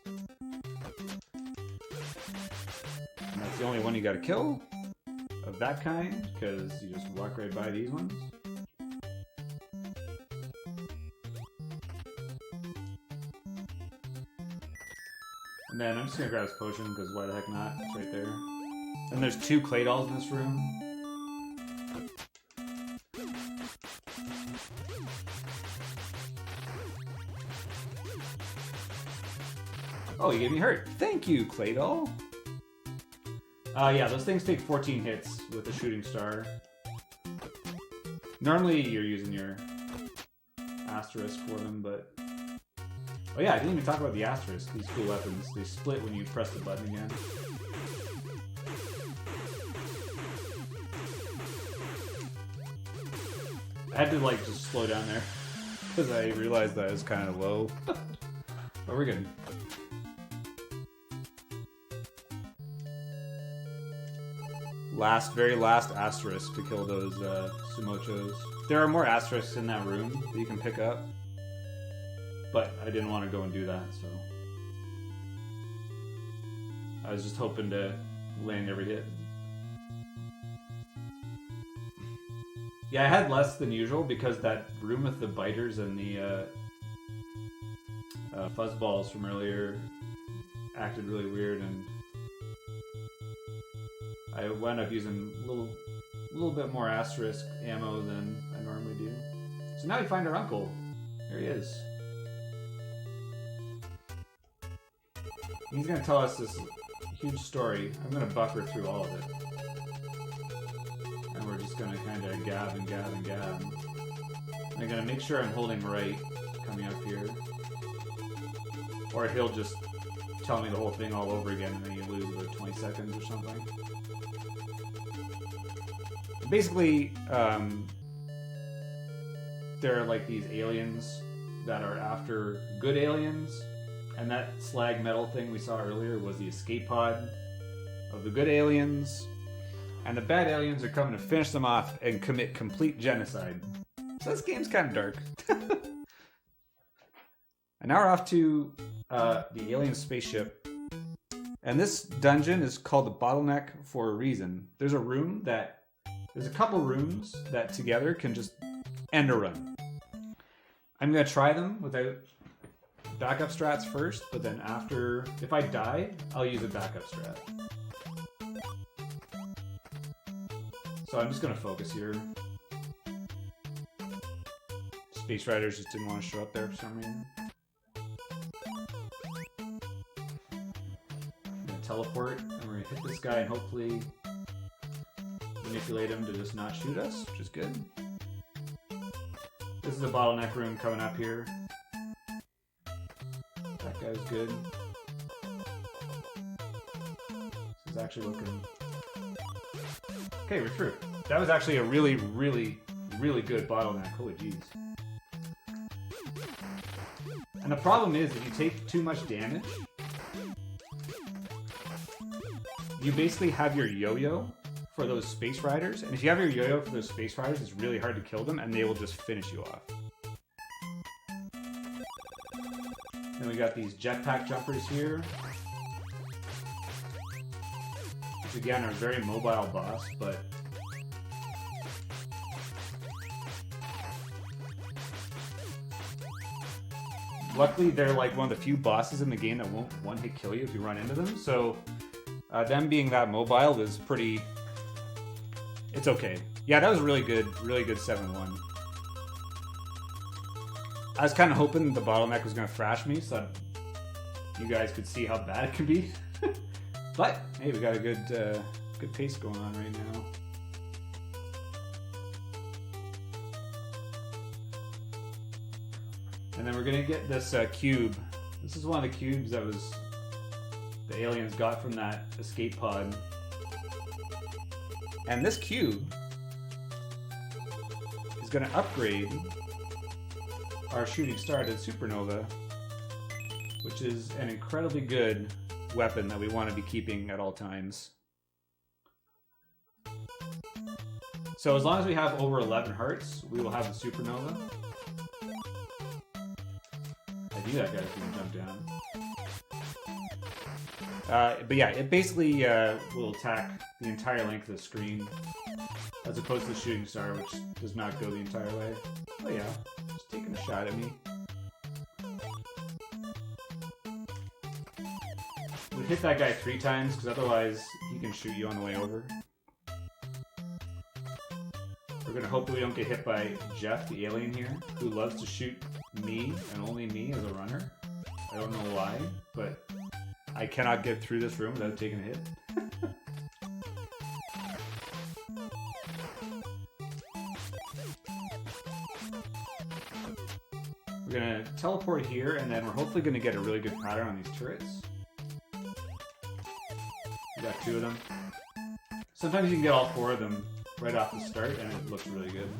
A: And that's the only one you gotta kill of that kind, because you just walk right by these ones. And then I'm just gonna grab this potion, because why the heck not? It's right there. And there's 2 clay dolls in this room. Oh, you gave me hurt. Thank you, clay doll. Yeah, those things take 14 hits with a shooting star. Normally you're using your asterisk for them, but... Oh yeah, I didn't even talk about the asterisk, these cool weapons. They split when you press the button again. I had to like just slow down there, because I realized that I was kind of low. But we're good. Very last asterisk to kill those Sumochos. There are more asterisks in that room that you can pick up, but I didn't want to go and do that, so I was just hoping to land every hit. Yeah, I had less than usual because that room with the biters and the fuzzballs from earlier acted really weird, and I wound up using a little bit more asterisk ammo than I normally do. So now we find our uncle. There he is. He's going to tell us this huge story. I'm going to buffer through all of it. And we're just going to kind of gab and gab and gab. I'm going to make sure I'm holding right coming up here. Or he'll just tell me the whole thing all over again and then you lose about 20 seconds or something. Basically, there are like these aliens that are after good aliens, and that slag metal thing we saw earlier was the escape pod of the good aliens, and the bad aliens are coming to finish them off and commit complete genocide. So this game's kind of dark. And now we're off to the alien spaceship. And this dungeon is called the Bottleneck for a reason. There's a couple rooms that together can just end a run. I'm gonna try them without backup strats first, but then after, if I die, I'll use a backup strat. So I'm just gonna focus here. Space Riders just didn't want to show up there for some reason. I'm gonna teleport, and we're gonna hit this guy and hopefully manipulate him to just not shoot us, which is good. This is the bottleneck room coming up here. That guy's good. This is actually looking... Okay, we're through. That was actually a really, really, really good bottleneck. Holy jeez. And the problem is, if you take too much damage, you basically have your yo-yo for those Space Riders, and if you have your yo-yo for those Space Riders, it's really hard to kill them, and they will just finish you off. Then we got these jetpack jumpers here, which again are a very mobile boss, but luckily they're like one of the few bosses in the game that won't one-hit kill you if you run into them, so them being that mobile is pretty... It's okay. Yeah, that was really good 7-1. I was kind of hoping the bottleneck was going to thrash me so that you guys could see how bad it can be. But, hey, we got a good pace going on right now. And then we're going to get this cube. This is one of the cubes that was the aliens got from that escape pod. And this cube is going to upgrade our shooting star to supernova, which is an incredibly good weapon that we want to be keeping at all times. So as long as we have over 11 hearts, we will have the supernova. I knew that guy was going to jump down. But yeah, it basically will attack the entire length of the screen, as opposed to the shooting star, which does not go the entire way. Oh yeah, just taking a shot at me. We hit that guy 3 times, because otherwise he can shoot you on the way over. We're going to hope that we don't get hit by Jeff, the alien here, who loves to shoot me, and only me, as a runner. I don't know why, but I cannot get through this room without taking a hit. We're going to teleport here, and then we're hopefully going to get a really good pattern on these turrets. We got 2 of them. Sometimes you can get all 4 of them right off the start, and it looks really good.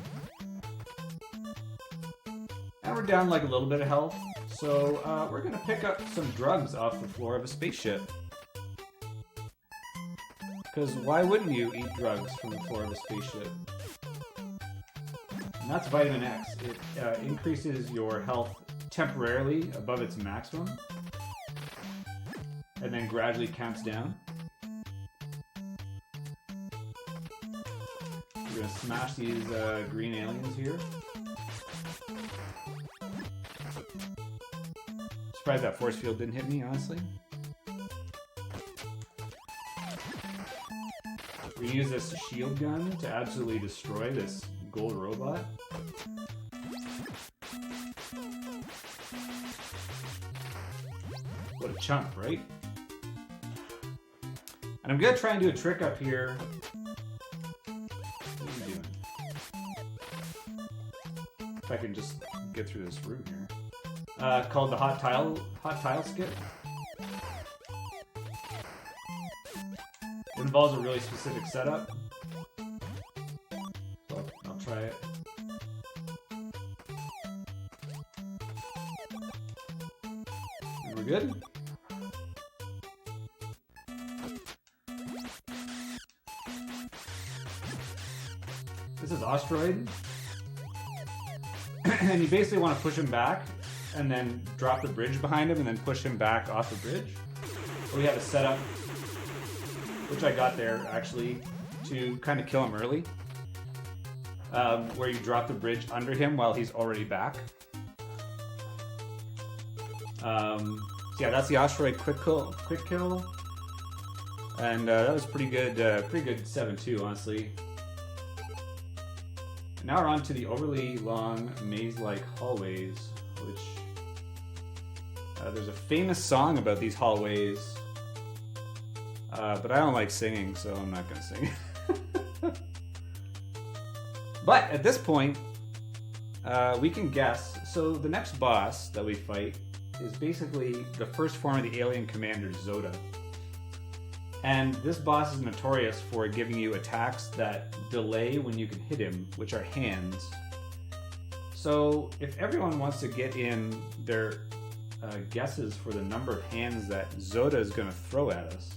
A: And we're down like a little bit of health, so we're going to pick up some drugs off the floor of a spaceship. Because why wouldn't you eat drugs from the floor of a spaceship? And that's Vitamin X. It increases your health temporarily above its maximum, and then gradually counts down. We're going to smash these green aliens here. Surprised that force field didn't hit me, honestly. We use this shield gun to absolutely destroy this gold robot. What a chump, right? And I'm gonna try and do a trick up here. What are you doing? If I can just get through this room here. Called the hot tile skip. It involves a really specific setup. So I'll try it. And we're good. This is Asteroid. And you basically want to push him back and then drop the bridge behind him and then push him back off the bridge. We have a setup, which I got there actually, to kind of kill him early. Where you drop the bridge under him while he's already back. So yeah, that's the asteroid quick kill. And that was pretty good 7-2, honestly. Now we're on to the overly long maze-like hallways, which there's a famous song about these hallways, but I don't like singing, so I'm not gonna sing. But at this point, we can guess. So the next boss that we fight is basically the first form of the alien commander, Zoda. And this boss is notorious for giving you attacks that delay when you can hit him, which are hands. So if everyone wants to get in their guesses for the number of hands that Zoda is going to throw at us,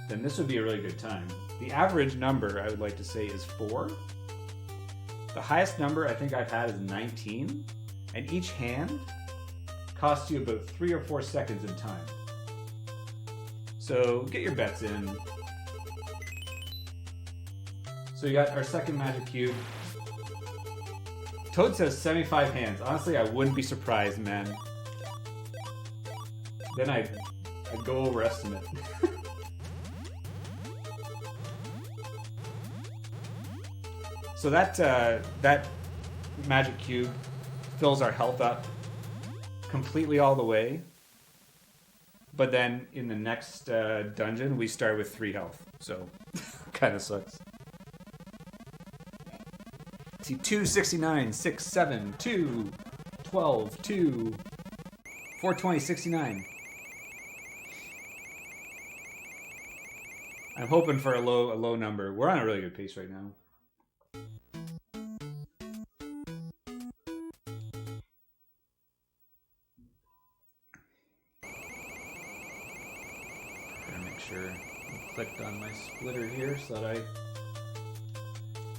A: then this would be a really good time. The average number, I would like to say, is 4. The highest number I think I've had is 19, and each hand costs you about 3 or 4 seconds in time. So get your bets in. So you got our second magic cube. Toad says 75 hands. Honestly, I wouldn't be surprised, man. Then I'd go overestimate. So that magic cube fills our health up completely all the way. But then in the next dungeon, we start with 3 health. So, kind of sucks. See, 2, 69, 6, 7, 2, 12, 2, 420, 69. I'm hoping for a low number. We're on a really good pace right now. Sure, I clicked on my splitter here so that I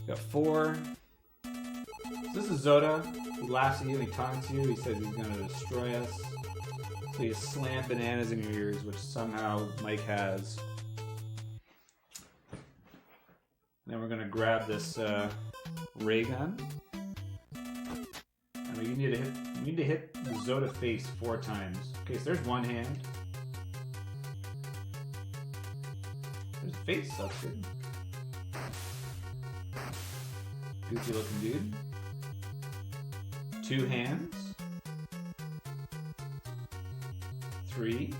A: got 4. So this is Zoda. He laughs at you, he taunts you, he says he's going to destroy us. So you slam bananas in your ears, which somehow Mike has. Then we're going to grab this ray gun. And you need to hit the Zoda face 4 times. Okay, so there's one hand. His face sucks good. Goofy looking dude. 2 hands. 3.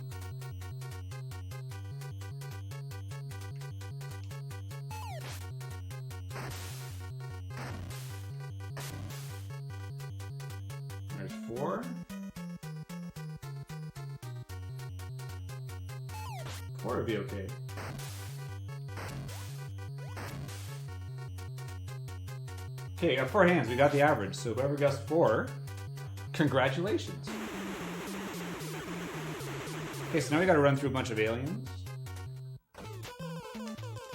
A: There's 4. 4 would be okay. Okay, I got 4 hands. We got the average. So whoever guessed 4, congratulations. Okay, so now we got to run through a bunch of aliens.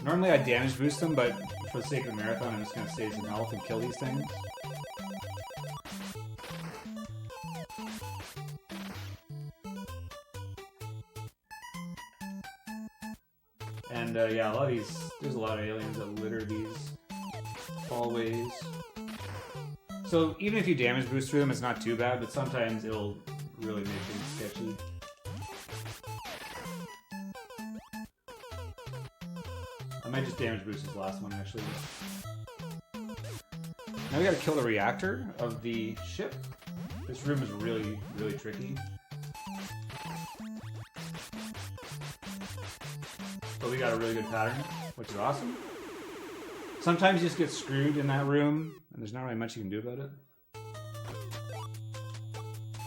A: Normally I damage boost them, but for the sake of the marathon, I'm just going to save some health and kill these things. And yeah, there's a lot of aliens that litter these hallways. So even if you damage boost through them, it's not too bad, but sometimes it'll really make things sketchy. I might just damage boost this last one, actually. Now we gotta kill the reactor of the ship. This room is really, really tricky. But we got a really good pattern, which is awesome. Sometimes you just get screwed in that room, and there's not really much you can do about it.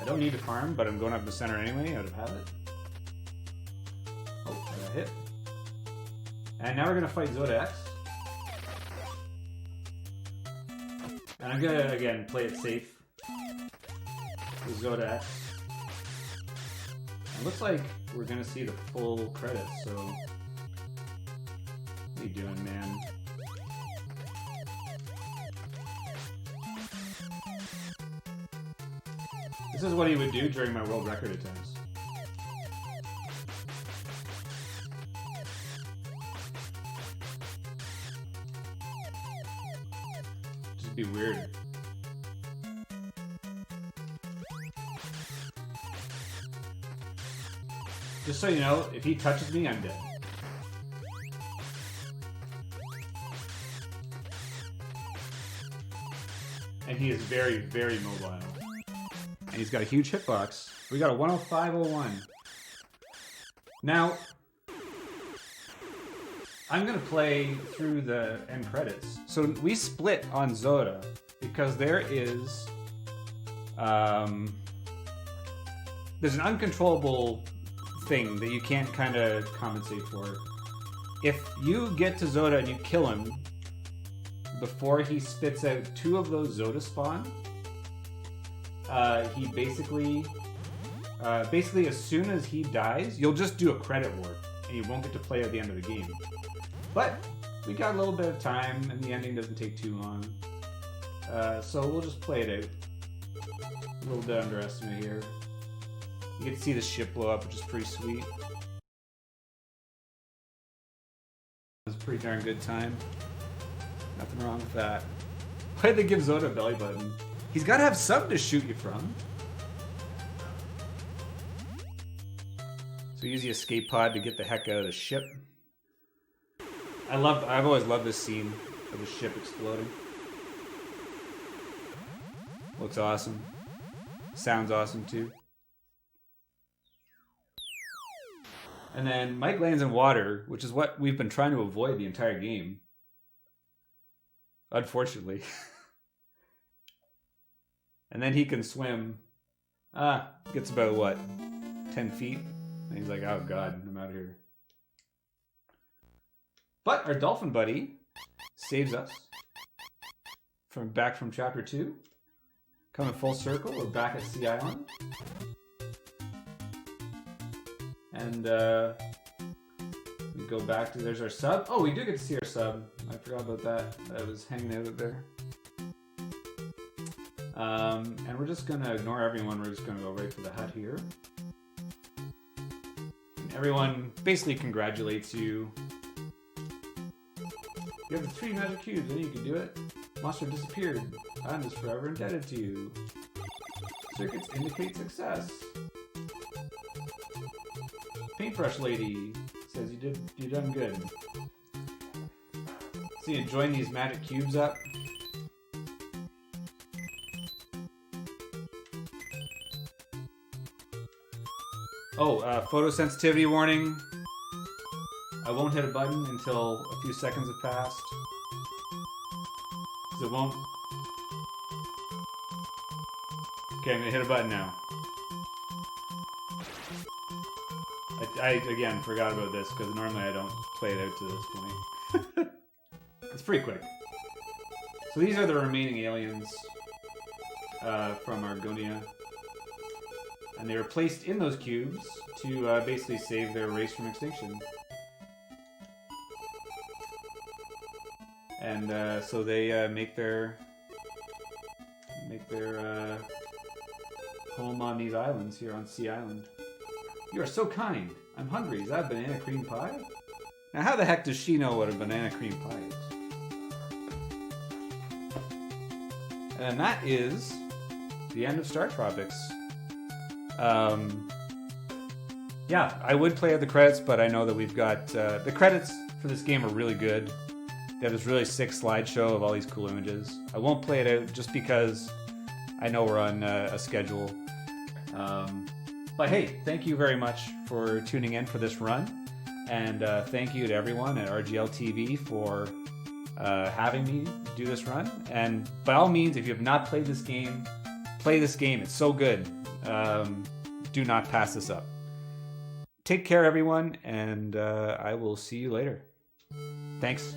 A: I don't need to farm, but I'm going up the center anyway, out of habit. Oh, I got hit. And now we're going to fight Zoda X. And I'm going to, again, play it safe with Zoda X. It looks like we're going to see the full credits, so... What are you doing, man? is what he would do during my world record attempts. Just be weird. Just so you know, if he touches me, I'm dead. And he is very, very mobile. And he's got a huge hitbox. We got a 105.01. Now, I'm going to play through the end credits. So we split on Zoda because there is... there's an uncontrollable thing that you can't kind of compensate for. If you get to Zoda and you kill him before he spits out 2 of those Zoda spawn, he basically as soon as he dies, you'll just do a credit warp and you won't get to play at the end of the game. But we got a little bit of time and the ending doesn't take too long. So we'll just play it out. A little bit underestimate here. You get to see the ship blow up, which is pretty sweet. It was a pretty darn good time. Nothing wrong with that. Why did they give Zoda a belly button? He's got to have something to shoot you from. So use the escape pod to get the heck out of the ship. I've always loved this scene of the ship exploding. Looks awesome. Sounds awesome too. And then Mike lands in water, which is what we've been trying to avoid the entire game. Unfortunately. And then he can swim. Gets about what? 10 feet? And he's like, oh god, I'm out of here. But our dolphin buddy saves us. Back from chapter 2. Coming full circle, we're back at Sea Island. And we go back to, there's our sub. Oh, we do get to see our sub. I forgot about that. That was hanging out there. And we're just gonna ignore everyone. We're just gonna go right for the hut here. And everyone basically congratulates you. You have the 3 magic cubes, and you can do it. Monster disappeared. I'm just forever indebted to you. Circuits indicate success. Paintbrush lady says you done good. So you join these magic cubes up. Oh, photosensitivity warning. I won't hit a button until a few seconds have passed. Because it won't. Okay, I'm gonna hit a button now. I again forgot about this because normally I don't play it out to this point. It's pretty quick. So these are the remaining aliens from Argonia. And they were placed in those cubes to basically save their race from extinction. And so they make their home on these islands here on Sea Island. You are so kind. I'm hungry. Is that a banana cream pie? Now how the heck does she know what a banana cream pie is? And that is the end of StarTropics. Yeah, I would play at the credits, but I know that we've got... the credits for this game are really good. They have this really sick slideshow of all these cool images. I won't play it out just because I know we're on a schedule. But hey, thank you very much for tuning in for this run. And thank you to everyone at RGL TV for having me do this run. And by all means, if you have not played this game, play this game. It's so good. Do not pass this up. Take care, everyone, and I will see you later. Thanks.